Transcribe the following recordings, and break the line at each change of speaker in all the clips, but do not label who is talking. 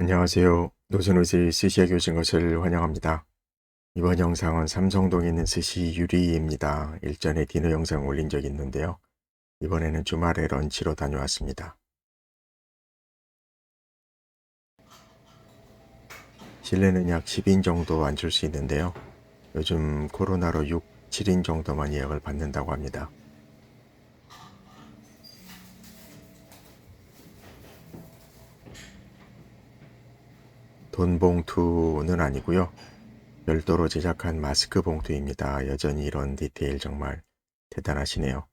안녕하세요. 노선옷을 스시하게 오신 것을 환영합니다. 이번 영상은 삼성동에 있는 스시 유리입니다. 일전에 디너 영상 올린 적이 있는데요. 이번에는 주말에 런치로 다녀왔습니다. 실내는 약 10인 정도 앉을 수 있는데요. 요즘 코로나로 6, 7인 정도만 예약을 받는다고 합니다. 돈 봉투는 아니고요. 별도로 제작한 마스크 봉투입니다. 여전히 이런 디테일 정말 대단하시네요.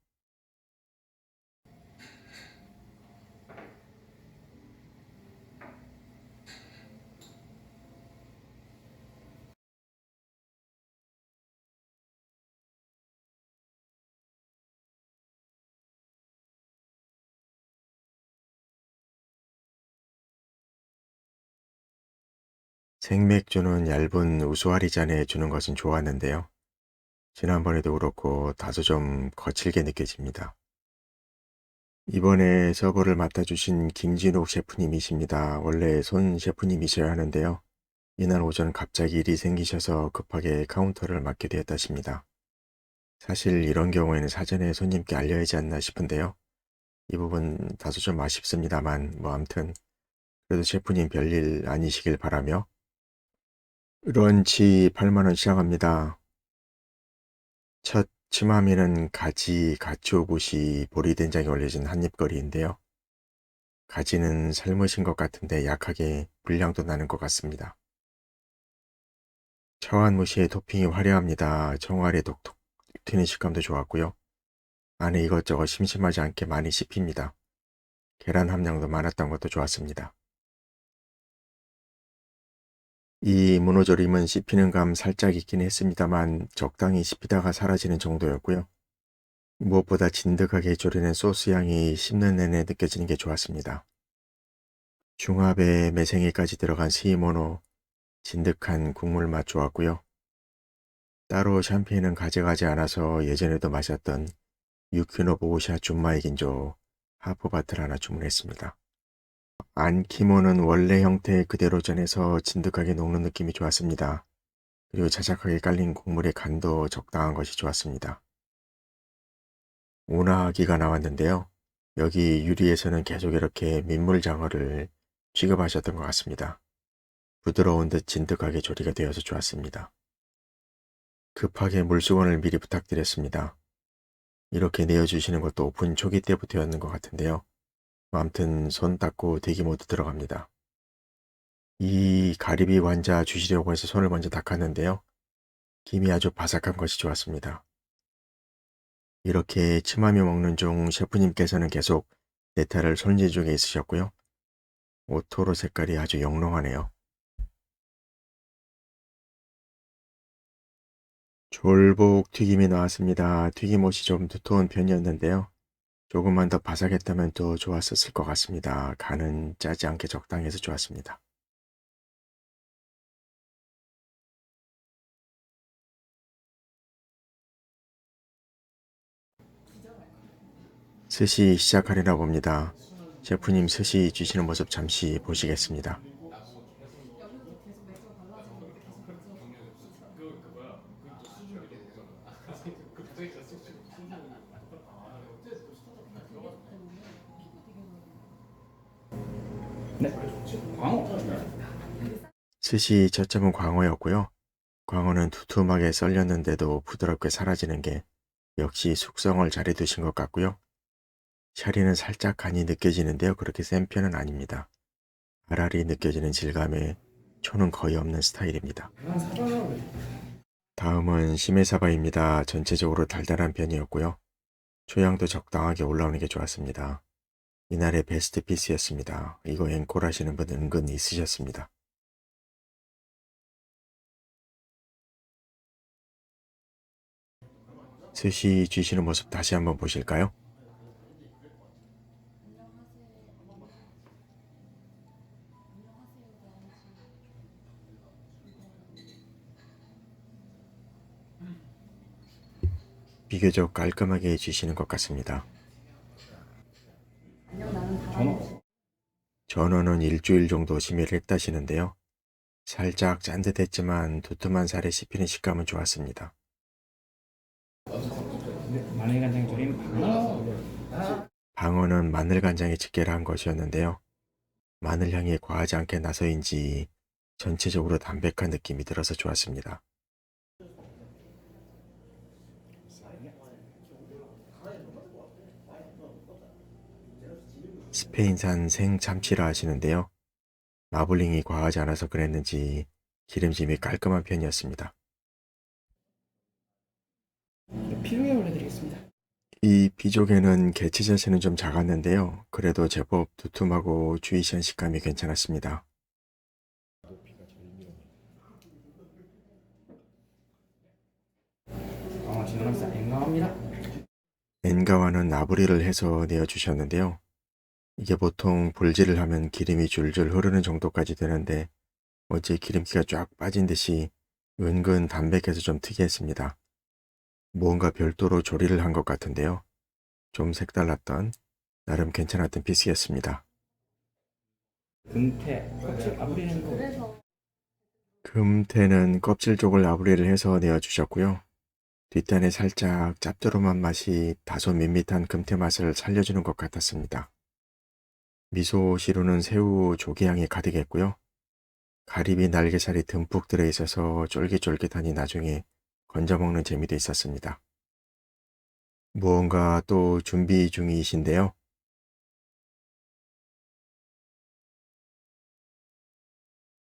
생맥주는 얇은 우수아리 잔에 주는 것은 좋았는데요. 지난번에도 그렇고 다소 좀 거칠게 느껴집니다. 이번에 서버를 맡아주신 김진욱 셰프님이십니다. 원래 손 셰프님이셔야 하는데요. 이날 오전 갑자기 일이 생기셔서 급하게 카운터를 맡게 되었다십니다. 사실 이런 경우에는 사전에 손님께 알려야 하지 않나 싶은데요. 이 부분 다소 좀 아쉽습니다만 뭐 암튼 그래도 셰프님 별일 아니시길 바라며 런치 8만원 시작합니다. 첫 치마미는 가지, 가츠오부시, 보리된장이 올려진 한입거리인데요. 가지는 삶으신 것 같은데 약하게 불량도 나는 것 같습니다. 차완무시의 토핑이 화려합니다. 정알의 독톡 튀는 식감도 좋았고요. 안에 이것저것 심심하지 않게 많이 씹힙니다. 계란 함량도 많았던 것도 좋았습니다. 이 문어조림은 씹히는 감 살짝 있긴 했습니다만 적당히 씹히다가 사라지는 정도였고요. 무엇보다 진득하게 졸이는 소스 향이 씹는 내내 느껴지는 게 좋았습니다. 중합에 매생이까지 들어간 스이모노, 진득한 국물 맛 좋았고요. 따로 샴페인은 가져가지 않아서 예전에도 마셨던 유큐노보오샤 준마이긴조 하프바트를 하나 주문했습니다. 안키모는 원래 형태 그대로 전해서 진득하게 녹는 느낌이 좋았습니다. 그리고 자작하게 깔린 국물의 간도 적당한 것이 좋았습니다. 오나기가 나왔는데요. 여기 유리에서는 계속 이렇게 민물장어를 취급하셨던 것 같습니다. 부드러운 듯 진득하게 조리가 되어서 좋았습니다. 급하게 물수건을 미리 부탁드렸습니다. 이렇게 내어주시는 것도 오픈 초기 때부터였는 것 같은데요. 아무튼 손 닦고 대기 모드 들어갑니다. 이 가리비 관자 주시려고 해서 손을 먼저 닦았는데요. 김이 아주 바삭한 것이 좋았습니다. 이렇게 치마며 먹는 중 셰프님께서는 계속 네타를 손질 중에 있으셨고요. 오토로 색깔이 아주 영롱하네요. 졸복 튀김이 나왔습니다. 튀김옷이 좀 두터운 편이었는데요. 조금만 더 바삭했다면 더 좋았었을 것 같습니다. 간은 짜지 않게 적당해서 좋았습니다. 스시 시작하려나 봅니다. 셰프님 스시 주시는 모습 잠시 보시겠습니다.
네. 광어.
스시 저점은 광어였고요. 광어는 두툼하게 썰렸는데도 부드럽게 사라지는 게 역시 숙성을 잘해 두신 것 같고요. 샤리는 살짝 간이 느껴지는데요. 그렇게 센 편은 아닙니다. 알알이 느껴지는 질감에 초는 거의 없는 스타일입니다. 다음은 시메사바입니다. 전체적으로 달달한 편이었고요. 초양도 적당하게 올라오는 게 좋았습니다. 이날의 베스트 피스였습니다. 이거 앵콜 하시는 분 은근 있으셨습니다. 스시 쥐시는 모습 다시 한번 보실까요? 비교적 깔끔하게 쥐시는 것 같습니다.
전어.
전어는 일주일 정도 심의를 했다시는데요. 살짝 짠듯했지만 두툼한 살에 씹히는 식감은 좋았습니다.
마늘간장 조림 방어.
방어는 마늘간장에 집계를 한 것이었는데요. 마늘 향이 과하지 않게 나서인지 전체적으로 담백한 느낌이 들어서 좋았습니다. 스페인산 생참치라 하시는데요. 마블링이 과하지 않아서 그랬는지 기름짐이 깔끔한 편이었습니다.
피부에 올려드리겠습니다.
이 비조개는 개체 자체는 좀 작았는데요. 그래도 제법 두툼하고 주이시한 식감이 괜찮았습니다.
진원합사 앵가합니다.
엔가와는 나부리를 해서 내어주셨는데요. 이게 보통 불질을 하면 기름이 줄줄 흐르는 정도까지 되는데 어째 기름기가 쫙 빠진 듯이 은근 담백해서 좀 특이했습니다. 무언가 별도로 조리를 한 것 같은데요. 좀 색달랐던 나름 괜찮았던 피스였습니다.
금태 껍질 아부리는 거.
금태는 껍질 쪽을 아부리를 해서 내어주셨고요. 뒷단에 살짝 짭조름한 맛이 다소 밋밋한 금태 맛을 살려주는 것 같았습니다. 미소 시루는 새우 조개향이 가득했고요. 가리비 날개살이 듬뿍 들어있어서 쫄깃쫄깃하니 나중에 건져 먹는 재미도 있었습니다. 무언가 또 준비 중이신데요.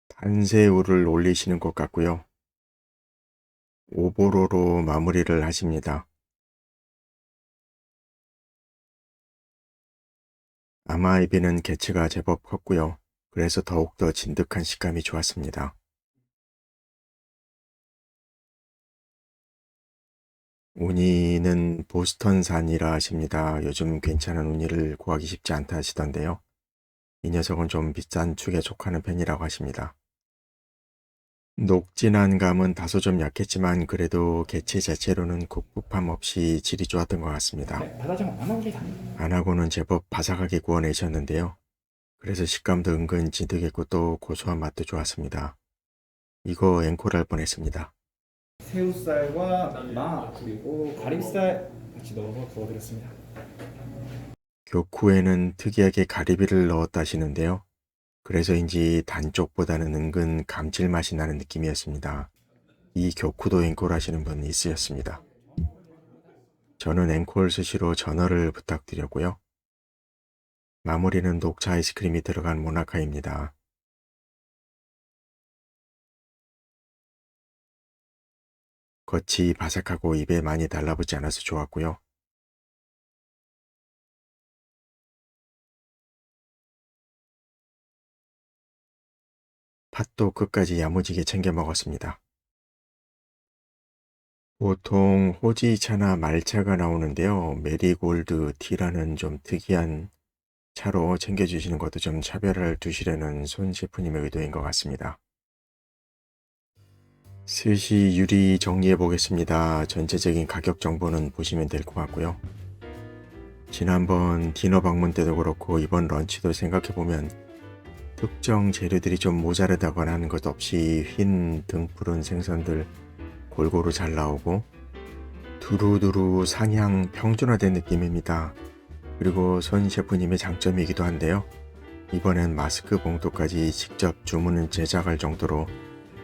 탄새우를 올리시는 것 같고요. 오보로로 마무리를 하십니다. 아마에비는 개체가 제법 컸고요. 그래서 더욱더 진득한 식감이 좋았습니다. 우니는 보스턴산이라 하십니다. 요즘 괜찮은 우니를 구하기 쉽지 않다 하시던데요. 이 녀석은 좀 비싼 축에 속하는 편이라고 하십니다. 녹진한 감은 다소 좀 약했지만 그래도 개체 자체로는 굽굽함 없이 질이 좋았던 것 같습니다.
바다장 안 나옵니다.
안하고는 제법 바삭하게 구워내셨는데요. 그래서 식감도 은근 진득했고 또 고소한 맛도 좋았습니다. 이거 앵콜할 뻔했습니다.
새우살과 마 그리고 가리비살 같이 넣어서 구워드렸습니다.
교쿠에는 특이하게 가리비를 넣었다시는데요. 그래서인지 단 쪽보다는 은근 감칠맛이 나는 느낌이었습니다. 이 교쿠도 앵콜 하시는 분 있으셨습니다. 저는 앵콜 스시로 전어를 부탁드렸고요. 마무리는 녹차 아이스크림이 들어간 모나카입니다. 겉이 바삭하고 입에 많이 달라붙지 않아서 좋았고요. 팥도 끝까지 야무지게 챙겨 먹었습니다. 보통 호지차나 말차가 나오는데요. 메리골드 티라는 좀 특이한 차로 챙겨주시는 것도 좀 차별을 두시려는 손 셰프님의 의도인 것 같습니다. 스시 유리 정리해 보겠습니다. 전체적인 가격 정보는 보시면 될 것 같고요. 지난번 디너 방문 때도 그렇고 이번 런치도 생각해보면 특정 재료들이 좀 모자르다거나 하는 것 없이 흰 등푸른 생선들 골고루 잘 나오고 두루두루 상향 평준화된 느낌입니다. 그리고 손 셰프님의 장점이기도 한데요. 이번엔 마스크 봉투까지 직접 주문을 제작할 정도로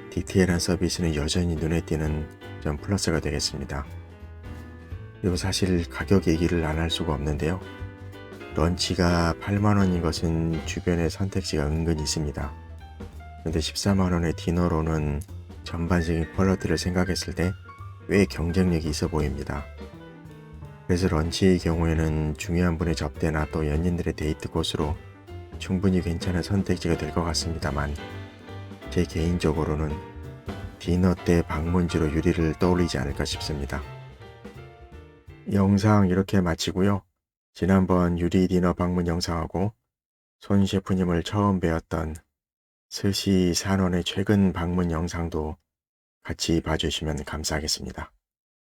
디테일한 서비스는 여전히 눈에 띄는 점 플러스가 되겠습니다. 그리고 사실 가격 얘기를 안 할 수가 없는데요. 런치가 8만원인 것은 주변에 선택지가 은근히 있습니다. 그런데 14만원의 디너로는 전반적인 퀄리티를 생각했을 때 꽤 경쟁력이 있어 보입니다. 그래서 런치의 경우에는 중요한 분의 접대나 또 연인들의 데이트 코스로 충분히 괜찮은 선택지가 될 것 같습니다만 제 개인적으로는 디너 때 방문지로 유리를 떠올리지 않을까 싶습니다. 영상 이렇게 마치고요. 지난번 유리 디너 방문 영상하고 손 셰프님을 처음 뵈었던 스시 산원의 최근 방문 영상도 같이 봐주시면 감사하겠습니다.